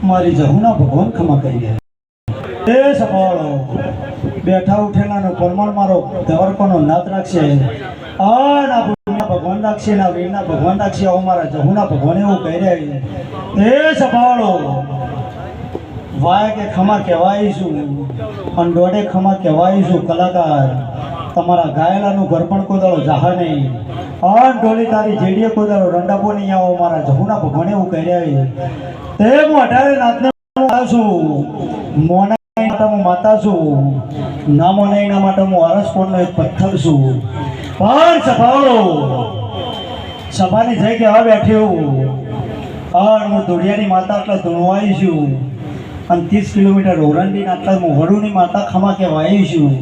મારી જહુના ભગવાન ખમા કરી દે એ સફાળો બેઠા ઉઠેલાનો પરમાણ મારો ધવરકોનો નાથ રાખશે આ ના ભગવાન રાખશે ના વીરના ભગવાન રાખશે આવો મારા જહુના ભગવાન એવું કહી રહ્યા એ સફાળો વાય કે ખમા કહેવાઈશું અને દોડે ખમા કહેવાઈશું કલાકાર તમારા ગાયેલાનું ઘર પણ કોદાળો જાહા નહીં આ ઢોલી તારી જેડીએ કોદાળો રંડાપો નહીં આવો મારા જહુના ભગવાન એવું કહી રહ્યા તે હું 18 નાથને છું મોના માટે હું માતા છું ના મોના માટે હું અરસપોળનો એક પથ્થર છું પણ સભાળો સભાની જગ્યા બેઠ્યું અને હું દોડિયાની માતા આટલા ધૂણવાઈ છું અને 30 કિલોમીટર ઓરંડીના આટલા હું વડુની માતા ખમા કહેવાઈ છું